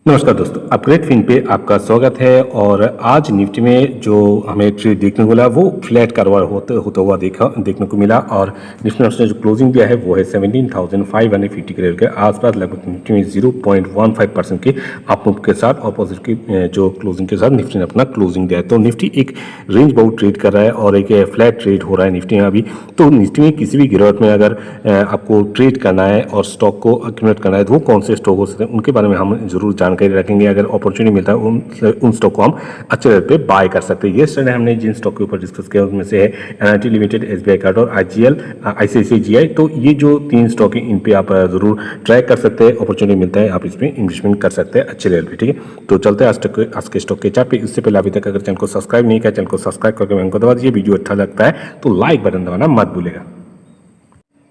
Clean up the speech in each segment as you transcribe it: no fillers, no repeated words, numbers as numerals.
नमस्कार दोस्तों, upgrade fin पे आपका स्वागत है। और आज निफ्टी में जो हमें ट्रेड देखने को मिला वो फ्लैट कारोबार होता हुआ देखने को मिला। और निफ्टी ने जो क्लोजिंग दिया है वो है 17,550 करोड़ के आसपास, लगभग निफ्टी में 0.15% के अपमूव के साथ और पॉजिटिव की जो क्लोजिंग के साथ निफ्टी ने अपना क्लोजिंग दिया है। तो निफ्टी एक रेंज बाउंड ट्रेड कर रहा है और एक फ्लैट ट्रेड हो रहा है निफ्टी में अभी। तो निफ्टी में किसी भी गिरावट में अगर आपको ट्रेड करना है और स्टॉक को एक्यूमुलेट करना है तो वो कौन से स्टॉक हो सकते हैं उनके बारे में हम जरूर जानकारी रखेंगे। अगर अपॉर्चुनिटी मिलता है उन स्टॉक को हम अच्छे रेट पे बाय कर सकते हैं। ये हमने जिन स्टॉक के ऊपर डिस्कस किया उनमें से है एनआईटी लिमिटेड, एसबीआई कार्ड और आईजीएल, आईसीआईसीआई जीआई। तो ये जो तीन स्टॉक है इन पे आप जरूर ट्राई कर सकते हैं। अपॉर्चुनिटी मिलता है आप इसमें इन्वेस्टमेंट कर सकते हैं अच्छे रेट पे। ठीक है, तो चलते हैं आज के स्टॉक के चार्ट पे। इससे पहले अभी तक अगर चैनल को सब्सक्राइब नहीं किया, चैनल को सब्सक्राइब करके बैंक को दबा दीजिए। वीडियो अच्छा लगता है तो लाइक बटन दबाना मत भूलेगा।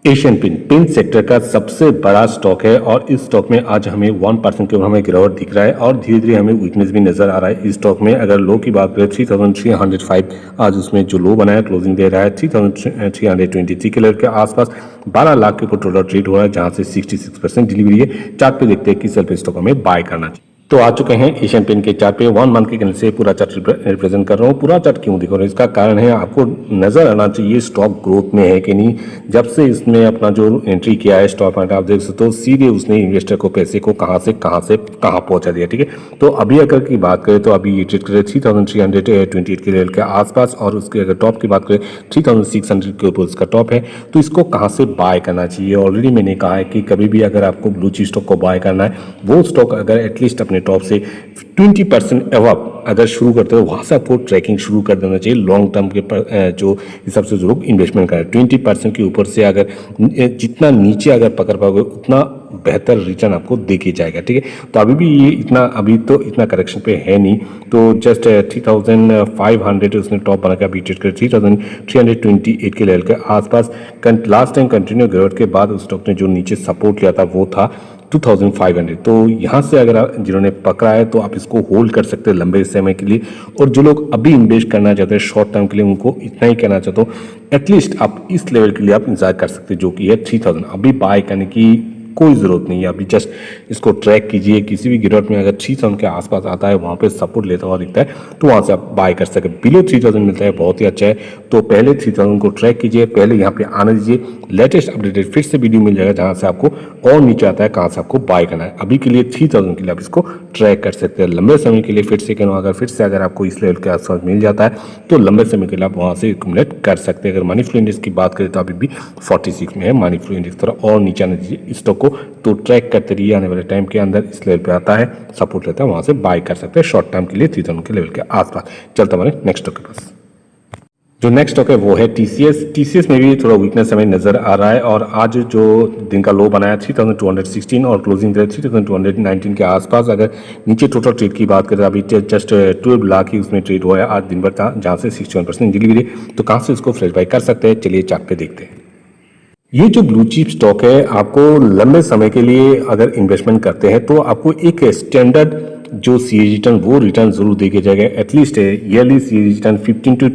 एशियन पेंट सेक्टर का सबसे बड़ा स्टॉक है और इस स्टॉक में आज हमें 1% के ऊपर हमें गिरावट दिख रहा है और धीरे धीरे हमें वीकनेस भी नजर आ रहा है इस स्टॉक में। अगर लो की बात करें 3305 आज उसमें जो लो बनाया क्लोजिंग दे रहा है 3323 के लेवल के आसपास। 12 लाख के ऊपर टोटल ट्रेड हो रहा है जहां से 66% डिलीवरी है। चार्ट पे देखते हैं किस लेवल पे स्टॉक हमें बाय करना चाहिए। तो आ चुके हैं एशियन पेंट के चार्ट पे। 1 मंथ के कैंडल से पूरा चार्ट रिप्रेजेंट कर रहा हूँ। पूरा चार्ट क्यों दिखा रहा हूँ इसका कारण है आपको नजर आना चाहिए स्टॉक ग्रोथ में है कि नहीं। जब से इसने अपना जो एंट्री किया है स्टॉक मार्केट आप देख सकते हो सीधे उसने इन्वेस्टर को पैसे को कहां से कहां पहुंचा दिया। ठीक है, तो अभी अगर की बात करें तो अभी ये ट्रेड करे 3328 के लेवल के आसपास और उसके अगर टॉप की बात करें 3600 के ऊपर उसका टॉप है। तो इसको कहां से बाय करना चाहिए ऑलरेडी मैंने कहा है कि कभी भी अगर आपको ब्लू चिप स्टॉक को बाय करना है वो स्टॉक अगर एटलीस्ट अपने टॉप से 20% अबव अगर शुरू करते हो वहां से आपको ट्रैकिंग शुरू कर देना चाहिए। लॉन्ग टर्म के जो हिसाब से जरूर इन्वेस्टमेंट करें। 20% के ऊपर से अगर जितना नीचे अगर पकड़ पाओगे उतना बेहतर रिटर्न आपको देके जाएगा। ठीक है, तो अभी तो इतना करेक्शन पे है नहीं। तो जस्ट 3500 उसने टॉप बना के अभी ट्रेड कर 3328 के लेवल के आसपास। लास्ट टाइम कंटिन्यू गिरावट के बाद उस स्टॉक ने जो नीचे सपोर्ट किया था वो था 2500। तो यहाँ से अगर जिन्होंने पकड़ा है तो आप इसको होल्ड कर सकते हैं लंबे समय के लिए। और जो लोग अभी इन्वेस्ट करना चाहते हैं शॉर्ट टर्म के लिए उनको इतना ही कहना चाहता हूँ एटलीस्ट आप इस लेवल के लिए आप इंतजार कर सकते हैं जो कि है 3000। अभी बाय करने की कोई जरूरत नहीं है। अभी जस्ट इसको ट्रैक कीजिए। किसी भी गिरावट में अगर 3000 के आसपास आता है वहां पे सपोर्ट लेता हुआ दिखता है तो वहां से आप बाय कर सकते हैं। बिलो 3000 मिलता है बहुत ही अच्छा है। तो पहले 3000 को ट्रैक कीजिए, पहले यहाँ पे आने दीजिए। लेटेस्ट अपडेटेड फिर से वीडियो मिल जाएगा जहां से आपको और नीचे आता है कहां से आपको बाय करना है। अभी के लिए 3000 के लिए आप इसको ट्रैक कर सकते हैं। लंबे समय के लिए फिर से अगर आपको इस लेवल के आसपास मिल जाता है तो लंबे समय के लिए आप वहां से एक्यूमुलेट कर सकते हैं। अगर मनी फ्लो इंडेक्स की बात करें तो अभी भी 46 में है मनी फ्लो इंडेक्स, थोड़ा और नीचे आने दीजिए स्टॉक को। तो ट्रैक करते रहिए, आने वाले टाइम के अंदर इस लेवल पे आता है सपोर्ट लेता है वहां से बाय कर सकते हैं शॉर्ट टर्म के लिए 3000 के लेवल के आसपास। चलता हमारे नेक्स्ट स्टॉक के पास। जो नेक्स्ट स्टॉक है वो है टीसीएस में भी थोड़ा वीकनेस हमें नजर आ रहा है और आज जो दिन का लो बनाया 3216 और क्लोजिंग 3219 के आसपास। अगर नीचे टोटल ट्रेड की बात करें अभी जस्ट 12 लाख ही उसमें ट्रेड हुआ है आज दिन भर था जहां से 61% डिलीवरी। तो कहां से उसको फ्रेश बाय कर सकते हैं चलिए चार्ट पे देखते हैं। ये जो ब्लू चिप स्टॉक है आपको लंबे समय के लिए अगर इन्वेस्टमेंट करते हैं तो आपको एक स्टैंडर्ड जो सीए रिटर्न वो रिटर्न जरूर देके जाएगा। At least yearly CA return 15 to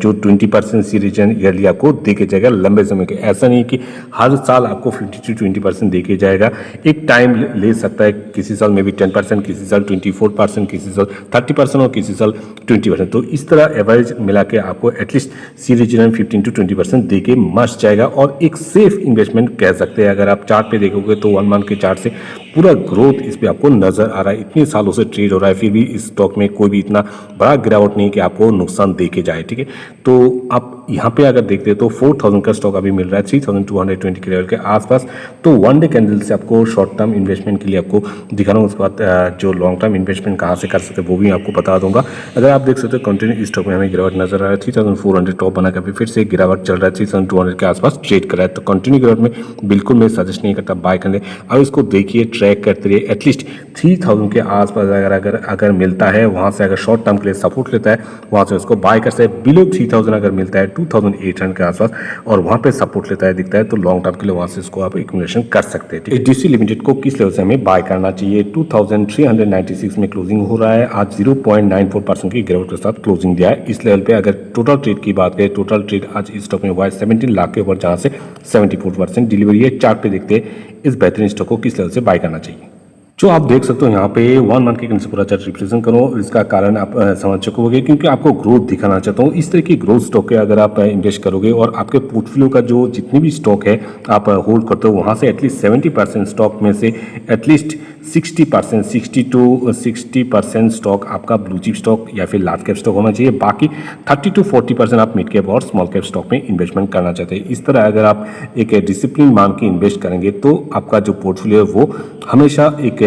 जो 20% सीए रिटर्न ईयरली आपको देके जाएगा लंबे समय के। ऐसा नहीं कि हर साल आपको 50 टू 20% देके जाएगा। एक टाइम ले सकता है, किसी साल में भी 10%, किसी साल 24%, किसी साल 30% और किसी साल 20%। तो इस तरह एवरेज मिला के आपको एटलीस्ट सीए रिटर्न 15 टू 20% देके मस्ट जाएगा और एक सेफ इन्वेस्टमेंट कह सकते हैं। अगर आप चार्ट पे देखोगे तो 1 मंथ के चार्ट से पूरा ग्रोथ इस पे आपको नजर आ रहा है। इतने सालों से ट्रेड हो रहा है फिर भी इस स्टॉक में कोई भी इतना बड़ा गिरावट नहीं कि आपको नुकसान देके जाए। ठीक है, तो आप यहाँ पे अगर देखते हैं तो 4000 का स्टॉक अभी मिल रहा है 3220 के लेवल के आसपास। तो 1 डे कैंडल से आपको शॉर्ट टर्म इन्वेस्टमेंट के लिए आपको दिखा रहा हूँ। उसके बाद जो लॉन्ग टर्म इन्वेस्टमेंट कहाँ से कर सकते हैं वो भी आपको बता दूंगा। अगर आप देख सकते हो कंटिन्यू इस स्टॉक में हमें गिरावट नजर आ रहा है 3400 टॉप बना कर फिर से गिरावट चल रहा है 3200 के आसपास ट्रेड कर रहा है। तो कंटिन्यू गिरावट में बिल्कुल मैं सजेस्ट नहीं करता बाय करने। अब इसको देखिए ट्रैक करते रहिए। एटलीस्ट 3000 के आसपास अगर मिलता है वहां से अगर शॉर्ट टर्म के लिए सपोर्ट लेता है वहां से उसको बाय कर सकते हैं। बिलो 3000 अगर मिलता है 2800 के आसपास और वहां पे सपोर्ट लेता है दिखता है तो लॉन्ग टर्म के लिए वहां से इसको आप एक्यूमुलेशन कर सकते हैं। एचडीएफसी लिमिटेड को किस लेवल से हमें बाय करना चाहिए 2396 में क्लोजिंग हो रहा है। आज 0.94% की गिरावट के साथ क्लोजिंग दिया है इस लेवल पे। अगर टोटल ट्रेड की बात करें टोटल ट्रेड आज इस स्टॉक में हुआ है 17 लाख के ऊपर जहां से 74% डिलीवरी है। चार्ट पे देखते हैं इस बेहतरीन स्टॉक को किस लेवल से बाय करना चाहिए। जो आप देख सकते हो यहाँ पे 1 मंथ के कैंडल पूरा चार्ट रिप्रेजेंट करो, इसका कारण आप समझ चुकोगे क्योंकि आपको ग्रोथ दिखाना चाहता हूँ। इस तरह की ग्रोथ स्टॉक के अगर आप इन्वेस्ट करोगे और आपके पोर्टफोलियो का जो जितनी भी स्टॉक है आप होल्ड करते हो वहाँ से एटलीस्ट 70% स्टॉक में से एटलीस्ट 60%, 60% स्टॉक आपका ब्लू चिप स्टॉक या फिर लार्ज कैप स्टॉक होना चाहिए। बाकी 30-40% आप मिड कैप और स्मॉल कैप स्टॉक में इन्वेस्टमेंट करना चाहते हैं। इस तरह अगर आप एक डिसिप्लिन मान के इन्वेस्ट करेंगे तो आपका जो पोर्टफोलियो है वो हमेशा एक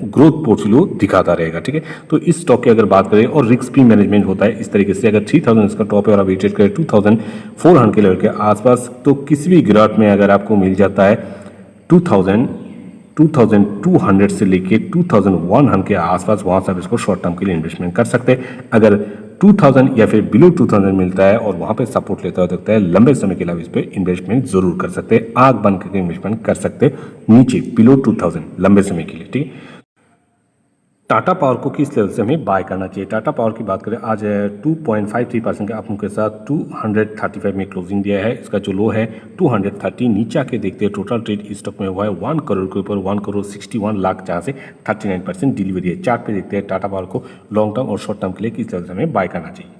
ग्रोथ पोर्टफोलियो दिखाता रहेगा। ठीक है, तो इस स्टॉक की अगर बात करें और रिस्क भी मैनेजमेंट होता है इस तरीके से। अगर 3000 इसका टॉप है और आप वेटेड करें 2400 के लेवल के आसपास, तो किसी भी गिरावट में अगर आपको मिल जाता है 2200 से लेके 2100 के आसपास, वहां से आप इसको शॉर्ट टर्म के लिए इन्वेस्टमेंट कर सकते हैं। अगर 2000 या फिर बिलो 2000 मिलता है और वहां पे सपोर्ट लेता हुआ दिखता है, लंबे समय के लिए आप इस पर इन्वेस्टमेंट जरूर कर सकते हैं। आग बंद करके इन्वेस्टमेंट कर सकते हैं नीचे बिलो 2000 लंबे समय के लिए। ठीक है, टाटा पावर को किस लेवल से हमें बाय करना चाहिए। टाटा पावर की बात करें, आज 2.53% के अपमूव के साथ 235 में क्लोजिंग दिया है। इसका जो लो है 230 नीचे आके देखते हैं। टोटल ट्रेड इस स्टॉक में हुआ है 1 करोड़ के ऊपर, 1 करोड़ 61 लाख, जहाँ से 39% डिलीवरी है। चार्ट पे देखते हैं टाटा पावर को लॉन्ग टर्म और शॉर्ट टर्म के लिए किस लेवल से हमें बाय करना चाहिए।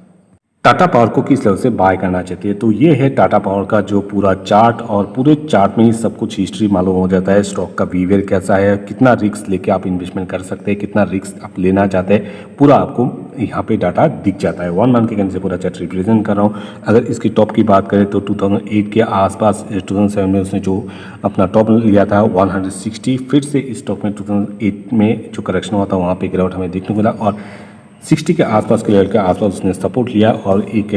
टाटा पावर को किस लेवल से बाय करना चाहती है, तो ये है टाटा पावर का जो पूरा चार्ट, और पूरे चार्ट में ही सब कुछ हिस्ट्री मालूम हो जाता है। स्टॉक का बिहेवियर कैसा है, कितना रिस्क लेके आप इन्वेस्टमेंट कर सकते हैं, कितना रिस्क आप लेना चाहते हैं, पूरा आपको यहाँ पे डाटा दिख जाता है। 1 मंथ के कैंडल से पूरा चार्ट रिप्रेजेंट कर रहा हूँ। अगर इसकी टॉप की बात करें तो 2008 के आसपास, 2007 में उसने जो अपना टॉप लिया था 160, फिर से इस स्टॉक में 2008 में जो करेक्शन हुआ था वहाँ पे गिरावट हमें देखने को मिला और 60 के आसपास के लेवल के आसपास उसने सपोर्ट लिया और एक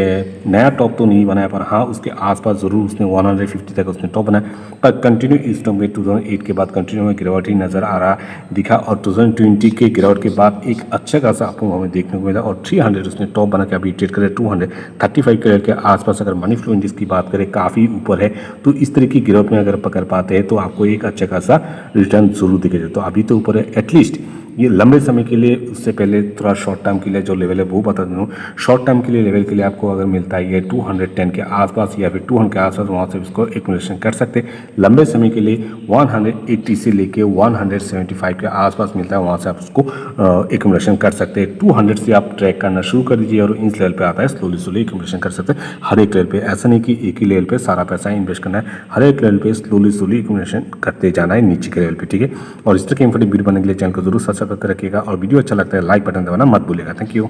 नया टॉप तो नहीं बनाया, पर हाँ उसके आसपास ज़रूर उसने 150 तक उसने टॉप बनाया। पर कंटिन्यू इस टॉप में 2008 के बाद कंटिन्यू में गिरावट ही नज़र आ रहा दिखा, और 2020 के गिरावट के बाद एक अच्छा खासा आपको हमें देखने को मिला और 300 उसने टॉप बना के अभी ट्रेड करे 235 के लेवल के आसपास। अगर मनी फ्लो इंडेक्स की बात करें काफ़ी ऊपर है, तो इस तरह की गिरावट में अगर पकड़ पाते हैं तो आपको एक अच्छा खासा रिटर्न जरूर दिखेगा। तो अभी तो ऊपर है, एटलीस्ट ये लंबे समय के लिए। उससे पहले थोड़ा शॉर्ट टर्म के लिए जो लेवल है वो बता दूँ। शॉर्ट टर्म के लिए लेवल के लिए आपको अगर मिलता है ये 210 के आसपास या फिर 200 के आसपास, वहाँ से इसको एक्यूमुलेशन कर सकते हैं। लंबे समय के लिए 180 से लेके 175 के आसपास मिलता है, वहाँ से आप उसको एक्यूमुलेशन कर सकते हैं। 200 से आप ट्रैक करना शुरू कर दीजिए और इस लेवल पे आता है स्लोली स्लोली एक्यूमुलेशन कर सकते हैं हर एक लेवल पे। ऐसा नहीं कि एक ही लेवल पे सारा पैसा इन्वेस्ट करना है, हर एक लेवल पे स्लोली स्लोली एक्यूमुलेशन करते जाना है नीचे के लेवल पे। ठीक है, और इस तरह की इंफॉर्मेटिव वीडियो बनाने के लिए चैनल को जरूर सब्सक्राइब करके रखिएगा और वीडियो अच्छा लगता है लाइक बटन दबाना मत भूलिएगा। Thank you.